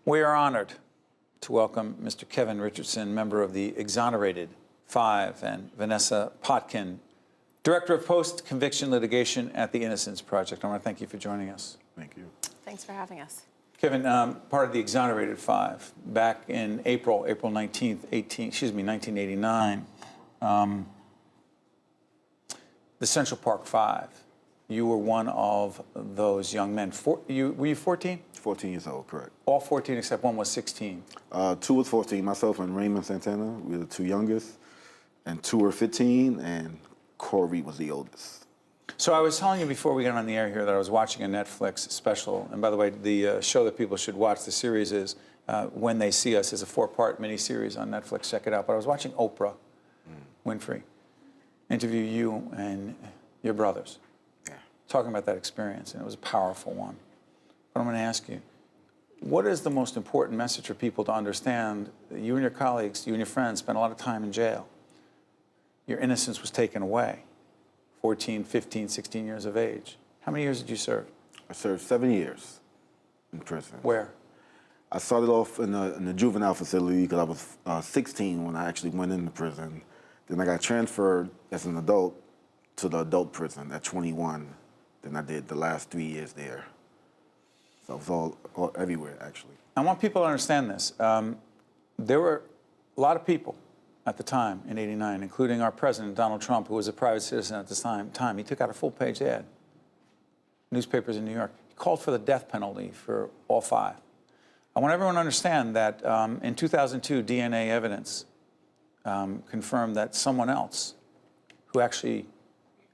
We are honored to welcome Mr. Kevin Richardson, member of the Exonerated Five, and Vanessa Potkin, Director of Post-Conviction Litigation at the Innocence Project. I want to thank you for joining us. Thank you. Thanks for having us. Kevin, part of the Exonerated Five, back in April 19th, 1989, the Central Park Five. You were one of those young men. Were you 14? 14 years old, correct. All 14 except one was 16. Two was 14, myself and Raymond Santana. We were the two youngest. And two were 15, and Corey was the oldest. So I was telling you before we got on the air here that I was watching a Netflix special. And by the way, the show that people should watch, the series is When They See Us, is a 4-part miniseries on Netflix. Check it out. But I was watching Oprah Winfrey interview you and your brothers, talking about that experience, and it was a powerful one. But I'm going to ask you, what is the most important message for people to understand that you and your colleagues, you and your friends spent a lot of time in jail? Your innocence was taken away, 14, 15, 16 years of age. How many years did you serve? I served 7 years in prison. Where? I started off in the juvenile facility because I was 16 when I actually went into prison. Then I got transferred as an adult to the adult prison at 21. Then I did the last 3 years there. So it was all everywhere, actually. I want people to understand this. There were a lot of people at the time in '89, including our president, Donald Trump, who was a private citizen at this time. He took out a full-page ad, newspapers in New York. He called for the death penalty for all five. I want everyone to understand that in 2002, DNA evidence confirmed that someone else who actually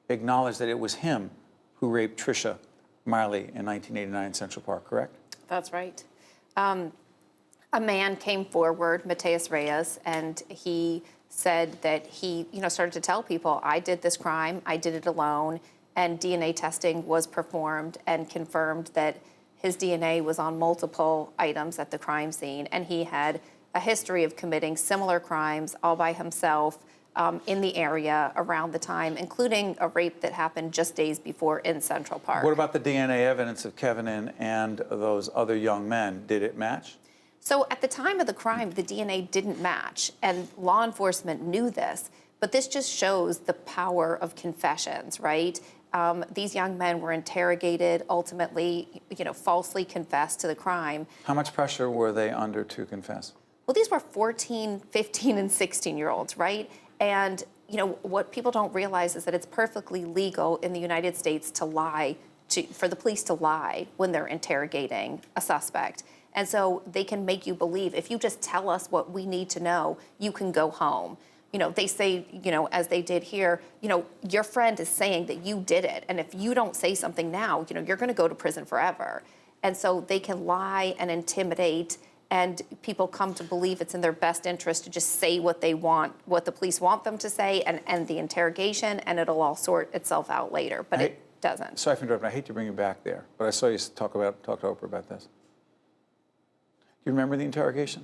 acknowledged that it was him who raped Tricia Miley in 1989 in Central Park, correct? That's right. A man came forward, Matias Reyes, and he said that he, started to tell people, I did this crime, I did it alone, and DNA testing was performed and confirmed that his DNA was on multiple items at the crime scene, and he had a history of committing similar crimes all by himself in the area around the time, including a rape that happened just days before in Central Park. What about the DNA evidence of Kevin and those other young men? Did it match? So at the time of the crime, the DNA didn't match, and law enforcement knew this, but this just shows the power of confessions, right? These young men were interrogated, ultimately, falsely confessed to the crime. How much pressure were they under to confess? Well, these were 14, 15, and 16-year-olds, right? And, what people don't realize is that it's perfectly legal in the United States to lie, for the police to lie when they're interrogating a suspect. And so they can make you believe, if you just tell us what we need to know, you can go home. They say, as they did here, your friend is saying that you did it. And if you don't say something now, you're going to go to prison forever. And so they can lie and intimidate, and people come to believe it's in their best interest to just say what they want, what the police want them to say, and end the interrogation, and it'll all sort itself out later. But it doesn't. Sorry for interrupting. I hate to bring you back there, but I saw you talk to Oprah about this. Do you remember the interrogation?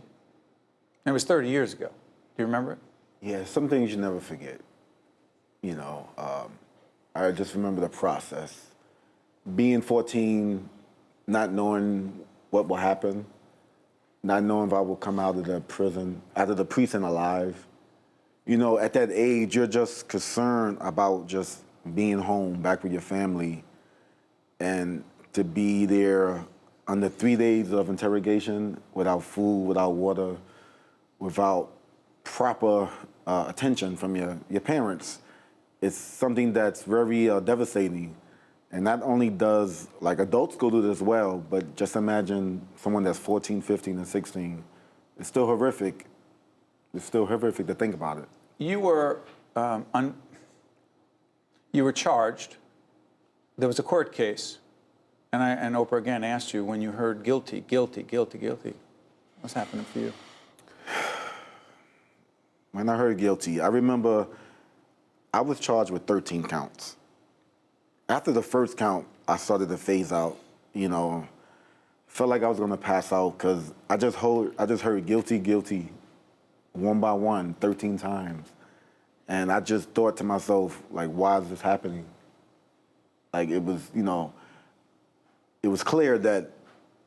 It was 30 years ago. Do you remember it? Yeah, some things you never forget. I just remember the process. Being 14, not knowing what will happen, not knowing if I will come out of the prison, out of the precinct alive. At that age, you're just concerned about just being home, back with your family, and to be there under 3 days of interrogation, without food, without water, without proper attention from your parents, it's something that's very devastating. And not only does, adults go through this as well, but just imagine someone that's 14, 15, and 16. It's still horrific. It's still horrific to think about it. You were charged. There was a court case. And Oprah again asked you when you heard guilty. What's happening for you? When I heard guilty, I remember I was charged with 13 counts. After the first count, I started to phase out, Felt like I was gonna pass out because I just heard guilty, one by one, 13 times. And I just thought to myself, why is this happening? It was, it was clear that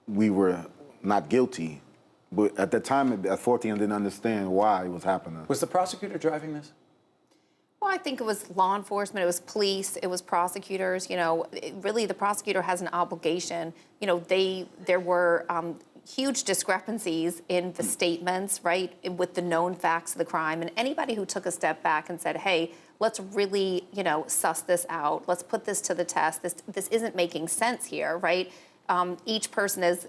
we were not guilty, But at that time, at 14, I didn't understand why it was happening. Was the prosecutor driving this? Well, I think it was law enforcement, it was police, it was prosecutors. Really the prosecutor has an obligation. There were huge discrepancies in the statements, right, with the known facts of the crime. And anybody who took a step back and said, hey, let's really, suss this out. Let's put this to the test. This isn't making sense here, right? Each person is,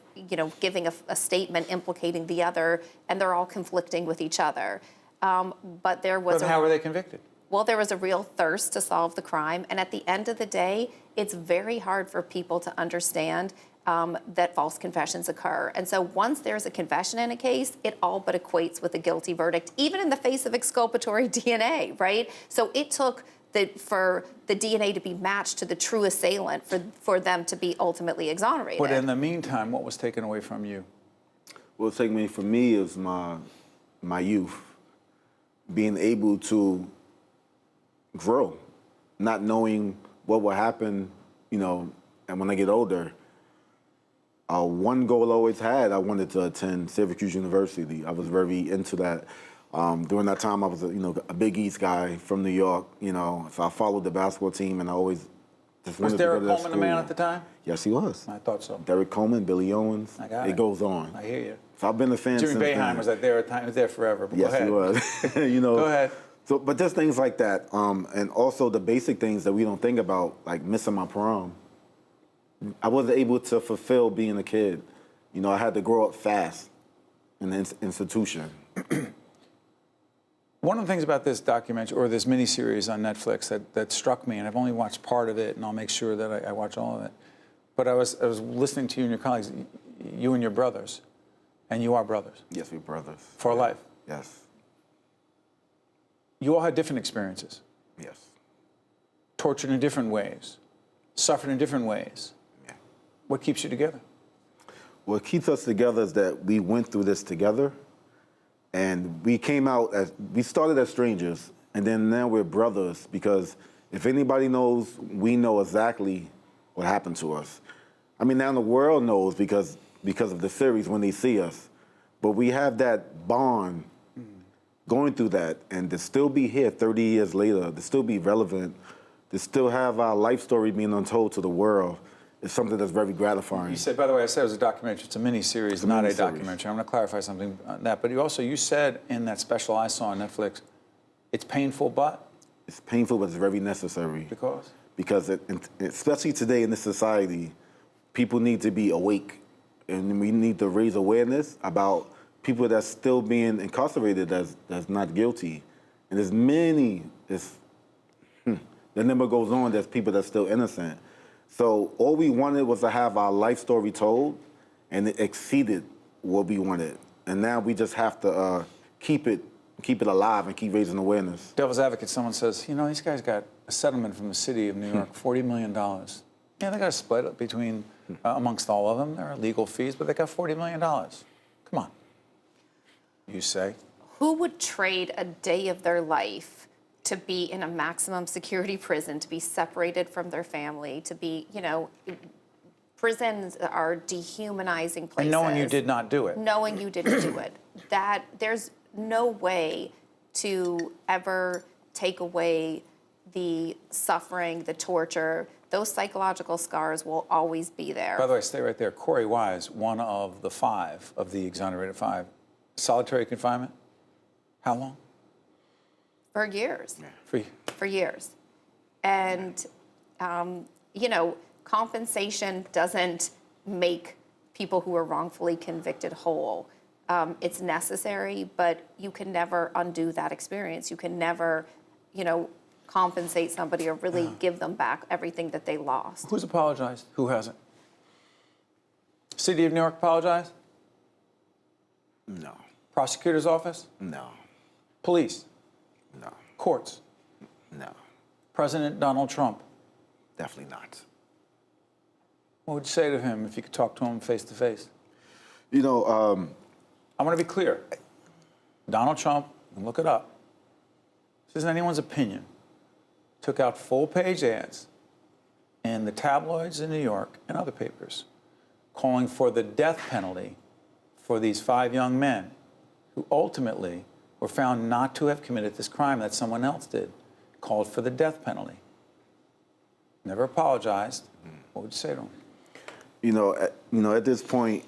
giving a statement implicating the other, and they're all conflicting with each other. But there was. But how were they convicted? Well, there was a real thirst to solve the crime. And at the end of the day, it's very hard for people to understand that false confessions occur. And so once there's a confession in a case, it all but equates with a guilty verdict, even in the face of exculpatory DNA, right? So it took for the DNA to be matched to the true assailant for them to be ultimately exonerated. But in the meantime, what was taken away from you? What was taken away from me is my youth, being able to grow, not knowing what will happen, and when I get older. One goal I always had, I wanted to attend Syracuse University. I was very into that. During that time, I was a Big East guy from New York, so I followed the basketball team, and I always just wanted to go to that Was Derek Coleman school. the man at the time? Yes, he was. I thought so. Derek Coleman, Billy Owens. I got it goes on. I hear you. So I've been a fan Jimmy since Boeheim then. was there at the time. He was there forever. But Yes, go ahead. he was. Go ahead. So, but just things like that, and also the basic things that we don't think about, like missing my prom. I wasn't able to fulfill being a kid. I had to grow up fast in the institution. One of the things about this documentary, or this miniseries on Netflix that struck me, and I've only watched part of it, and I'll make sure that I watch all of it, but I was listening to you and your colleagues, you and your brothers, and you are brothers. Yes, we're brothers. For life. Yes. You all had different experiences. Yes. Tortured in different ways, suffered in different ways. Yeah. What keeps you together? What keeps us together is that we went through this together, and we started as strangers, and then now we're brothers, because if anybody knows, we know exactly what happened to us. I mean, now the world knows because of the series when they see us, but we have that bond going through that, and to still be here 30 years later, to still be relevant, to still have our life story being untold to the world, is something that's very gratifying. You said, by the way, I said it was a documentary. It's a mini-series, not a mini-series. documentary. I'm going to clarify something on that. But you said in that special I saw on Netflix, it's painful, but? It's painful, but it's very necessary. Because? Because especially today in this society, people need to be awake, and we need to raise awareness about people that's still being incarcerated that's not guilty. And there's many, the number goes on, there's people that's still innocent. So all we wanted was to have our life story told, and it exceeded what we wanted. And now we just have to keep it alive and keep raising awareness. Devil's advocate, someone says, these guys got a settlement from the city of New York, $40 million. Yeah, they got to split it between, amongst all of them. There are legal fees, but they got $40 million. Come on, you say. Who would trade a day of their life to be in a maximum security prison, to be separated from their family, to be, prisons are dehumanizing places. And knowing you did not do it. Knowing you didn't do it. That there's no way to ever take away the suffering, the torture. Those psychological scars will always be there. By the way, stay right there. Corey Wise, one of the 5 of the Exonerated Five, solitary confinement. How long? For years. Yeah. For years. And, compensation doesn't make people who are wrongfully convicted whole. It's necessary, but you can never undo that experience. You can never, compensate somebody or really give them back everything that they lost. Who's apologized? Who hasn't? City of New York apologized? No. Prosecutor's office? No. Police? No. Courts? No. President Donald Trump? Definitely not. What would you say to him if you could talk to him face to face? You know, I want to be clear. Donald Trump, you can look it up, this isn't anyone's opinion, took out full-page ads in the tabloids in New York and other papers calling for the death penalty for these 5 young men who ultimately were found not to have committed this crime that someone else did, called for the death penalty. Never apologized. What would you say to him? At this point,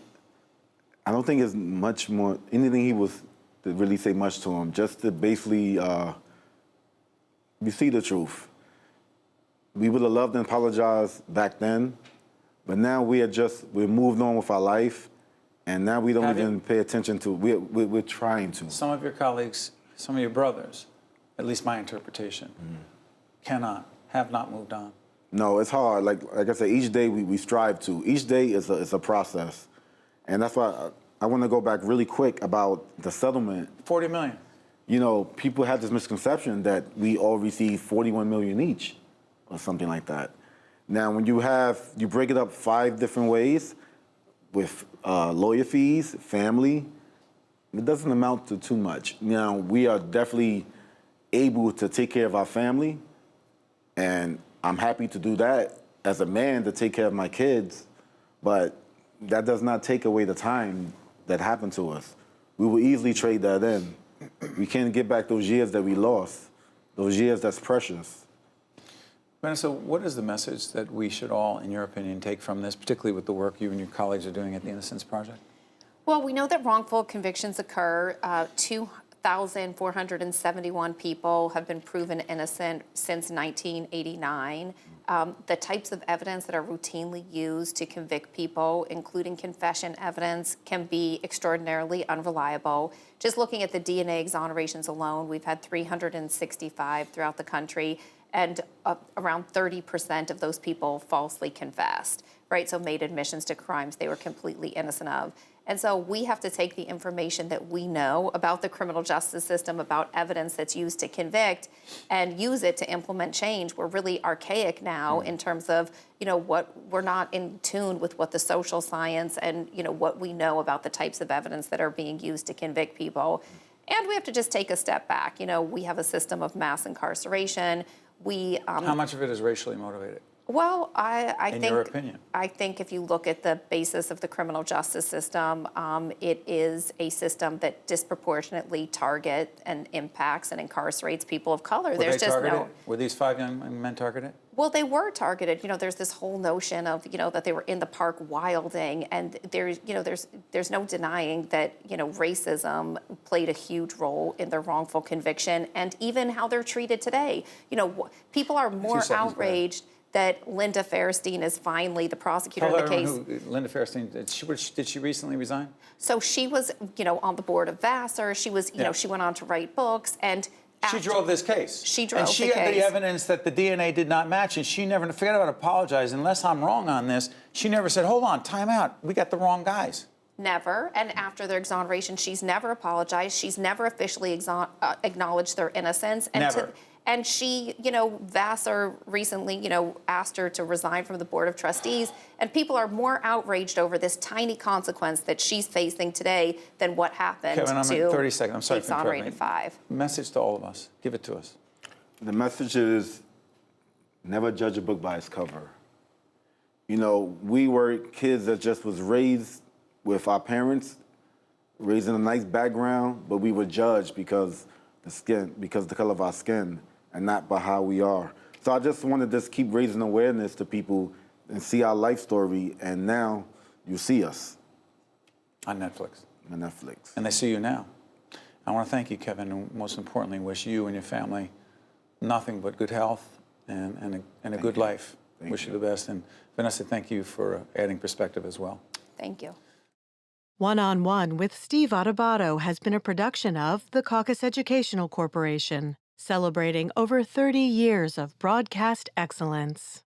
I don't think it's much more, anything he was to really say much to him, just to basically, you see the truth. We would have loved and apologized back then, but now we're moved on with our life, and now we don't even pay attention to, we're trying to. Some of your colleagues, some of your brothers, at least my interpretation, have not moved on. No, it's hard. Like I said, each day we strive to. Each day is a process. And that's why I want to go back really quick about the settlement. 40 million. People have this misconception that we all receive 41 million each or something like that. Now, when you break it up 5 different ways with lawyer fees, family, it doesn't amount to too much. Now, we are definitely able to take care of our family, and I'm happy to do that as a man, to take care of my kids, but that does not take away the time that happened to us. We will easily trade that in. We can't get back those years that we lost, those years that's precious. Vanessa, what is the message that we should all, in your opinion, take from this, particularly with the work you and your colleagues are doing at the Innocence Project? Well, we know that wrongful convictions occur. 2,471 people have been proven innocent since 1989. The types of evidence that are routinely used to convict people, including confession evidence, can be extraordinarily unreliable. Just looking at the DNA exonerations alone, we've had 365 throughout the country, and around 30% of those people falsely confessed, right? So made admissions to crimes they were completely innocent of. And so we have to take the information that we know about the criminal justice system, about evidence that's used to convict, and use it to implement change. We're really archaic now in terms of, what we're not in tune with what the social science and, what we know about the types of evidence that are being used to convict people. And we have to just take a step back. We have a system of mass incarceration. How much of it is racially motivated? Well, I In think, your opinion? I think if you look at the basis of the criminal justice system, it is a system that disproportionately targets and impacts and incarcerates people of color. Were they targeted? Were these 5 young men targeted? Well, they were targeted. There's this whole notion of, that they were in the park wilding, and there's no denying that, racism played a huge role in their wrongful conviction, and even how they're treated today. People are more outraged that Linda Fairstein is finally the prosecutor of the case. Linda Fairstein, did she recently resign? So she was, on the board of Vassar. She was, she went on to write books, and she drove this case. She drove the case. And she had the evidence that the DNA did not match, and she never, forget about apologizing, unless I'm wrong on this, she never said, hold on, time out, we got the wrong guys. Never. And after their exoneration, she's never apologized. She's never officially acknowledged their innocence. And never. And she, Vassar recently, asked her to resign from the Board of Trustees. And people are more outraged over this tiny consequence that she's facing today than what happened Kevin, I'm to at 30 seconds. I'm sorry the for interrupting. Exonerated Five. Message to all of us. Give it to us. The message is never judge a book by its cover. We were kids that just was raised with our parents, raised in a nice background, but we were judged because the color of our skin, and not by how we are. So I just want to just keep raising awareness to people and see our life story, and now you see us. On Netflix. On Netflix. And they see you now. I want to thank you, Kevin, and most importantly, wish you and your family nothing but good health and a good life. Wish you the best. And Vanessa, thank you for adding perspective as well. Thank you. One-on-One with Steve Adubato has been a production of the Caucus Educational Corporation, celebrating over 30 years of broadcast excellence.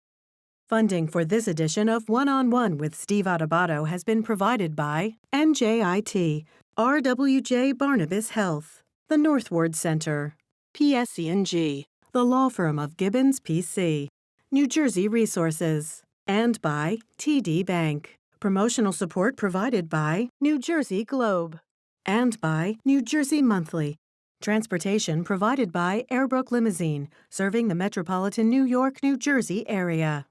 Funding for this edition of One-on-One with Steve Adubato has been provided by NJIT, RWJ Barnabas Health, the Northward Center, PSE&G, the law firm of Gibbons PC, New Jersey Resources, and by TD Bank. Promotional support provided by New Jersey Globe and by New Jersey Monthly. Transportation provided by Airbrook Limousine, serving the metropolitan New York, New Jersey area.